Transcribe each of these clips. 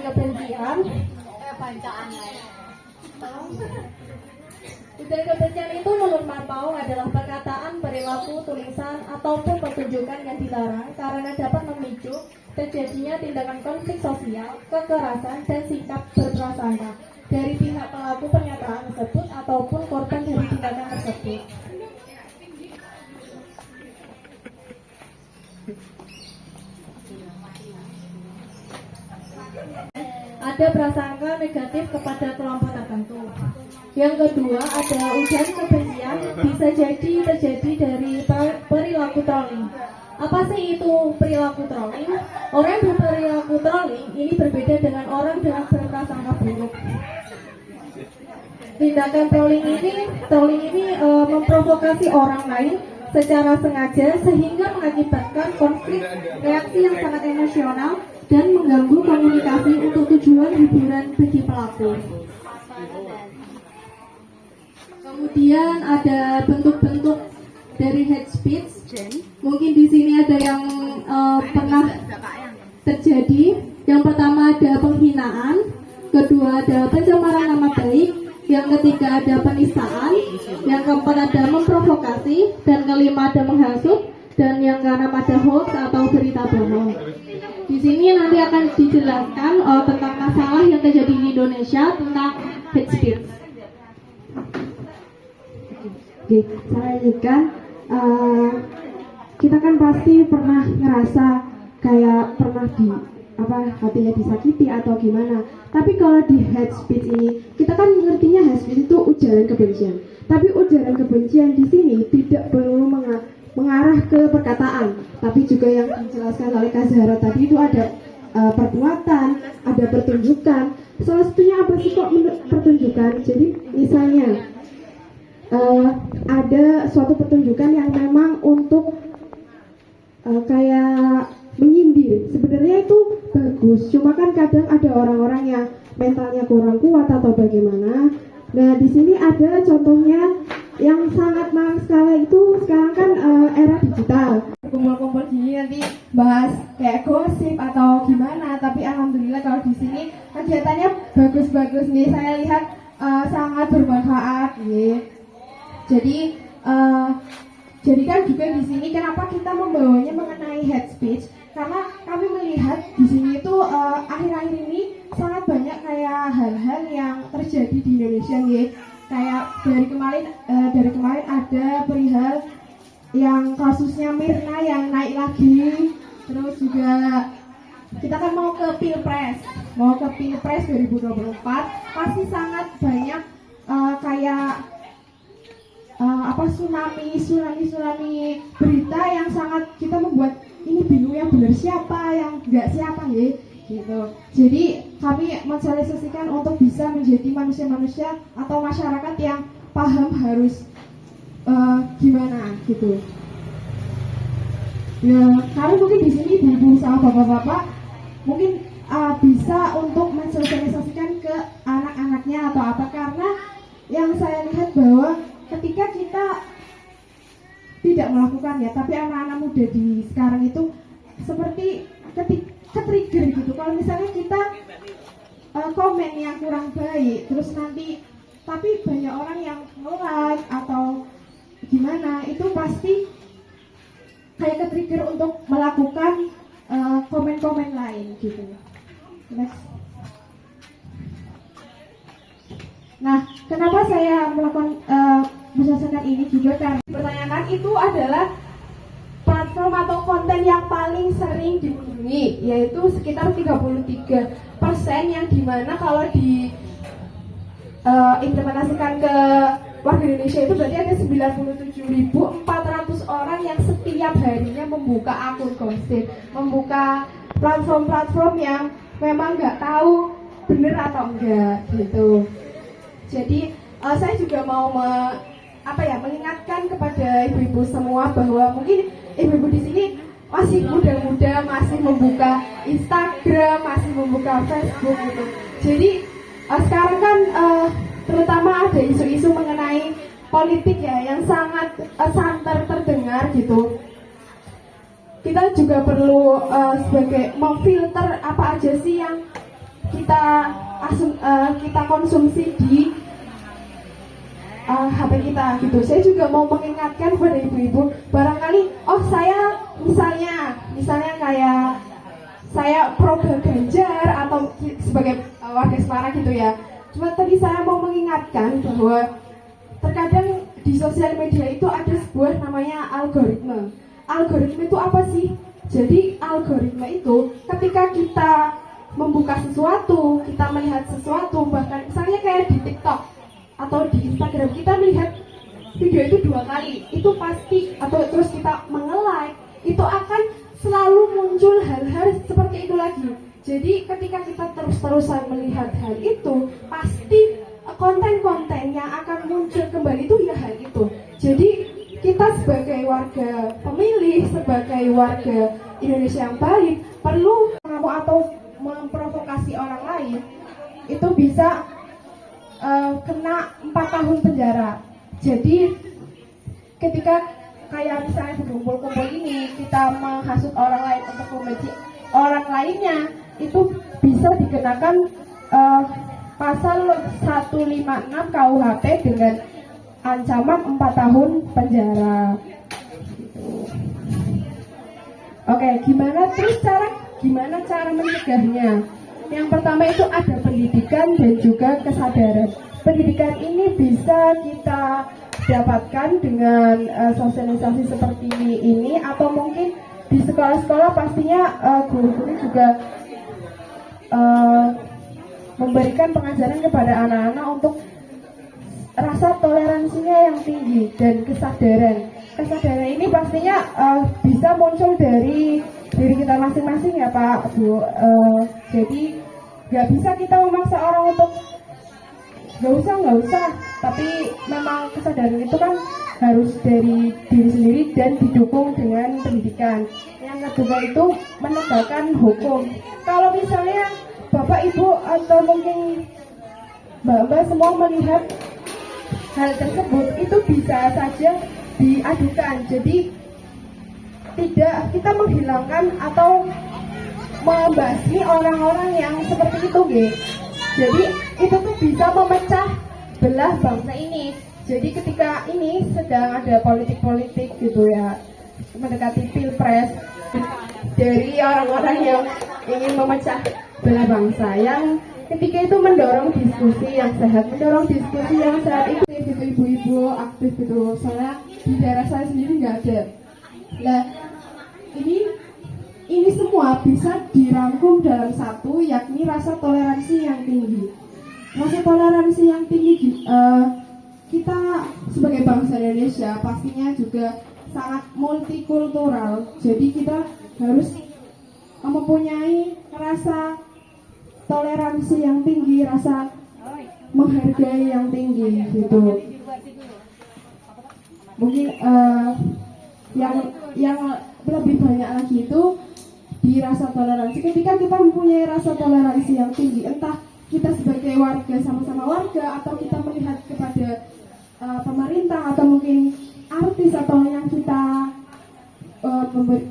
kebencian. Ujaran kebencian itu menurut Marpaung adalah perkataan, perilaku, tulisan, ataupun pertunjukan yang dilarang karena dapat memicu terjadinya tindakan konflik sosial, kekerasan, dan sikap berprasangka dari pihak pelaku pernyataan tersebut ataupun korban dari tindakan tersebut. Ada prasangka negatif kepada kelompok tertentu. Yang kedua, ada ujaran kebencian bisa jadi terjadi dari perilaku trolling. Apa sih itu perilaku trolling? Orang yang berperilaku trolling ini berbeda dengan orang dengan berprasangka buruk. Tindakan trolling ini memprovokasi orang lain secara sengaja sehingga mengakibatkan konflik, reaksi yang sangat emosional, dan mengganggu komunikasi untuk tujuan hiburan bagi pelaku. Kemudian ada bentuk-bentuk dari hate speech. Mungkin di sini ada yang pernah terjadi. Yang pertama ada penghinaan, kedua ada pencemaran nama baik, yang ketiga ada penistaan, yang keempat ada memprovokasi, dan kelima ada menghasut, dan yang keenam ada hoax atau berita bohong. Di sini nanti akan dijelaskan tentang masalah yang terjadi di Indonesia tentang hate speech. Oke, saya lanjutkan. Kita kan pasti pernah ngerasa kayak pernah hatinya disakiti atau gimana. Tapi kalau di hate speech ini, kita kan ngertinya hate speech itu ujaran kebencian. Tapi ujaran kebencian di sini tidak perlu mengarah ke perkataan, tapi juga yang dijelaskan oleh Kak Zahra tadi itu ada perbuatan, ada pertunjukan. Salah satunya apa sih kok pertunjukan? Jadi misalnya ada suatu pertunjukan yang memang untuk kayak menyindir. Sebenarnya itu bagus, cuma kan kadang ada orang-orang yang mentalnya kurang kuat atau bagaimana. Nah, di sini ada contohnya yang sangat menarik sekali itu sekarang kan era digital. Kumpul-kumpul gini nanti bahas kayak gosip atau gimana, tapi alhamdulillah kalau di sini kegiatannya bagus-bagus nih. Saya lihat sangat bermanfaat nih. Jadi kan juga di sini kenapa kita membawanya mengenai hate speech? Karena kami melihat di sini itu akhir-akhir ini sangat banyak kayak hal-hal yang terjadi di Indonesia nih. Kayak dari kemarin ada perihal yang kasusnya Mirna yang naik lagi. Terus juga kita kan mau ke Pilpres 2024 pasti sangat banyak kayak tsunami berita yang sangat kita membuat ini bingung yang benar siapa yang enggak siapa ya gitu. Jadi kami mensosialisasikan untuk bisa menjadi manusia-manusia atau masyarakat yang paham harus gimana gitu. Ya, kami mungkin di sini ibu sama bapak-bapak mungkin bisa untuk mensosialisasikan ke anak-anaknya atau apa, karena yang saya lihat bahwa ketika kita tidak melakukannya, tapi anak-anak muda di sekarang itu seperti ke-trigger gitu. Kalau misalnya kita komen yang kurang baik, terus nanti tapi banyak orang yang nge-like atau gimana, itu pasti kayak ke-trigger untuk melakukan komen-komen lain gitu. Next. Nah, kenapa saya melakukan berdasarkan ini juga karena dipertanyakan itu adalah platform atau konten yang paling sering dikunjungi, yaitu sekitar 33%, yang dimana kalau di implementasikan ke warga Indonesia itu berarti ada 97.400 orang yang setiap harinya membuka akun gosip, membuka platform-platform yang memang nggak tahu benar atau enggak gitu. Jadi saya juga mau mengingatkan kepada ibu-ibu semua bahwa mungkin ibu-ibu di sini masih muda-muda, masih membuka Instagram, masih membuka Facebook gitu. Jadi sekarang kan terutama ada isu-isu mengenai politik ya yang sangat santer terdengar gitu. Kita juga perlu sebagai memfilter apa aja sih yang kita konsumsi di HP kita gitu. Saya juga mau mengingatkan kepada ibu-ibu, barangkali saya misalnya kayak saya pro Ganjar atau sebagai warga Semarang gitu ya. Cuma tadi saya mau mengingatkan bahwa terkadang di sosial media itu ada sebuah namanya algoritma. Algoritma itu apa sih? Jadi algoritma itu ketika kita membuka sesuatu, kita melihat sesuatu, bahkan misalnya kayak di TikTok atau di Instagram, kita melihat video itu 2 kali, itu pasti, atau terus kita menge-like, itu akan selalu muncul hal-hal seperti itu lagi. Jadi ketika kita terus-terusan melihat hal itu, pasti konten-konten yang akan muncul kembali itu ya hal itu. Jadi kita sebagai warga pemilih, sebagai warga Indonesia yang baik, perlu mengamuk atau memprovokasi orang lain, itu bisa kena 4 tahun penjara. Jadi ketika kayak misalnya berkumpul-kumpul ini, kita menghasut orang lain untuk membenci orang lainnya, itu bisa dikenakan pasal 156 KUHP dengan ancaman 4 tahun penjara. Oke, gimana cara mencegahnya? Yang pertama itu ada pendidikan dan juga kesadaran. Pendidikan ini bisa kita dapatkan dengan sosialisasi seperti ini, atau mungkin di sekolah-sekolah pastinya guru-guru juga memberikan pengajaran kepada anak-anak untuk rasa toleransinya yang tinggi dan kesadaran. Kesadaran ini pastinya bisa muncul dari diri kita masing-masing ya Pak, Bu. Jadi nggak bisa kita memaksa orang untuk nggak usah, tapi memang kesadaran itu kan harus dari diri sendiri dan didukung dengan pendidikan. Yang kedua itu menegakkan hukum. Kalau misalnya Bapak Ibu atau mungkin Mbak-mbak semua melihat hal tersebut, itu bisa saja diadukan. Jadi tidak kita menghilangkan atau membasmi orang-orang yang seperti itu, gitu. Jadi itu tuh bisa memecah belah bangsa ini. Jadi ketika ini sedang ada politik-politik gitu ya, mendekati pilpres, dari orang-orang yang ingin memecah belah bangsa, yang ketika itu mendorong diskusi yang sehat, itu ibu-ibu aktif gitu. Soalnya di daerah saya sendiri nggak ada. Nah, ini semua bisa dirangkum dalam satu, yakni rasa toleransi yang tinggi. Rasa toleransi yang tinggi, kita sebagai bangsa Indonesia pastinya juga sangat multikultural. Jadi kita harus mempunyai rasa toleransi yang tinggi, rasa menghargai yang tinggi gitu. Mungkin yang lebih banyak lagi itu di rasa toleransi. Ketika kita mempunyai rasa toleransi yang tinggi, entah kita sebagai warga, sama-sama warga, atau kita melihat kepada pemerintah atau mungkin artis atau yang kita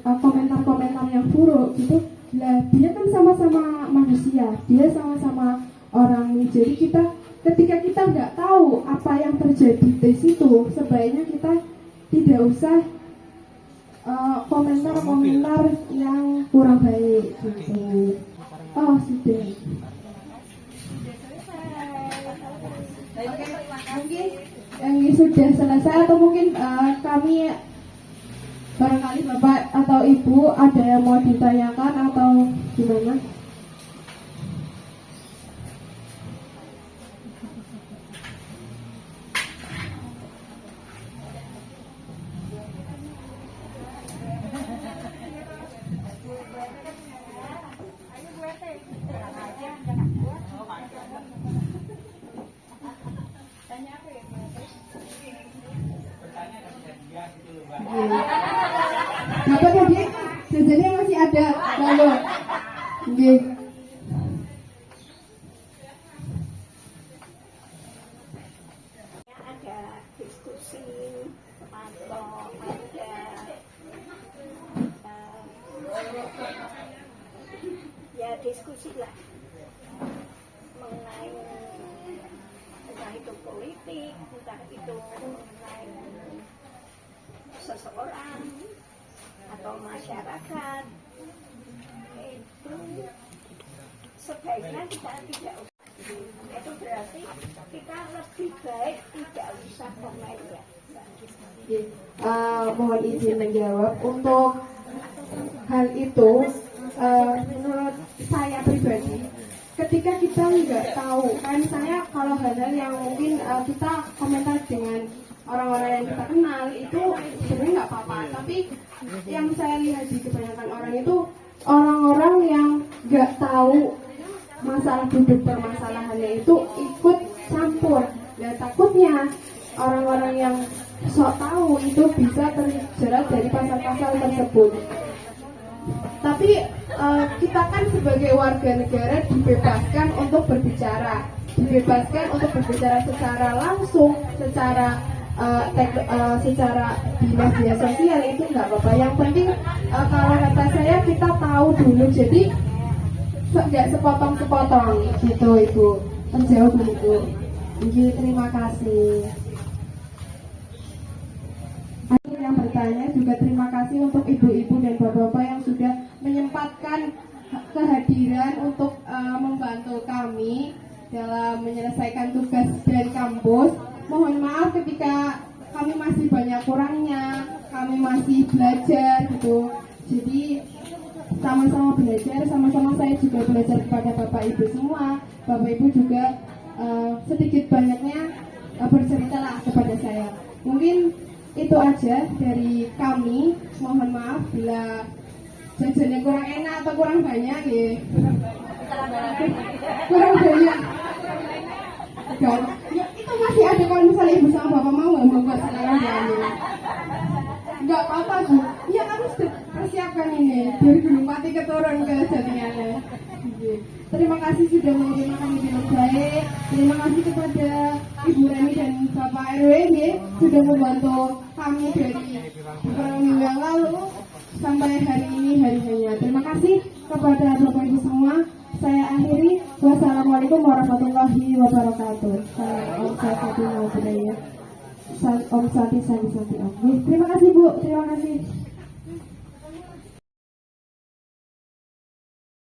komentar-komentar yang buruk gitu, lah dia kan sama-sama manusia, dia sama-sama orang. Jadi ketika kita nggak tahu apa yang terjadi di situ, sebaiknya kita tidak usah komentar-komentar yang kurang baik gitu. Oh sudah. Oke, mungkin ini sudah selesai, atau mungkin kami barangkali Bapak atau Ibu ada yang mau ditanyakan atau gimana? Bapak tadi jajannya masih ada, lalu, okay. Ada diskusi atau ada ya diskusi lah. mengenai entah itu politik, entah itu mengenai seseorang atau masyarakat, itu sebaiknya kita tidak usah. Itu berarti kita lebih baik tidak usah komen ya. Mohon izin menjawab untuk hal itu. Menurut saya pribadi, ketika kita nggak tahu, kayak misalnya kalau hal-hal yang mungkin kita komentar dengan orang-orang yang kita kenal itu sebenarnya nggak apa-apa, tapi yang saya lihat di kebanyakan orang itu orang-orang yang nggak tahu masalah duduk permasalahannya itu ikut campur, dan takutnya orang-orang yang sok tahu itu bisa terjerat dari pasal-pasal tersebut. Tapi kita kan sebagai warga negara dibebaskan untuk berbicara secara langsung, secara di media sosial, itu nggak apa-apa. Yang penting kalau kata saya kita tahu dulu, jadi nggak sepotong-sepotong gitu. Ibu menjawab dulu. Ibu terima kasih. Yang bertanya juga terima kasih untuk ibu-ibu dan bapak-bapak yang sudah menyempatkan kehadiran untuk membantu kami dalam menyelesaikan tugas dari kampus. Mohon maaf ketika kami masih banyak kurangnya, kami masih belajar gitu. Jadi sama-sama belajar, sama-sama saya juga belajar kepada bapak ibu semua. Bapak ibu juga sedikit banyaknya berceritalah kepada saya. Mungkin itu aja dari kami. Mohon maaf bila jajannya kurang enak atau kurang banyak ya. Kurang banyak. Ya, itu masih ada kalau misalnya ibu sama bapak mau nggak membuat sekarang diambil. Nggak apa-apa Bu. Ya kami sudah persiapkan ini dari Gunung Pati keturun ke Jatinyale. Terima kasih sudah menerima kami dengan baik. Terima kasih kepada Ibu Reni dan Bapak RW sudah membantu kami dari beberapa minggu yang lalu sampai hari ini hari-harinya. Terima kasih kepada Bapak Ibu semua. Saya akhiri. Wassalamualaikum warahmatullahi wabarakatuh. Om Santi Om. Terima kasih Bu. Terima kasih.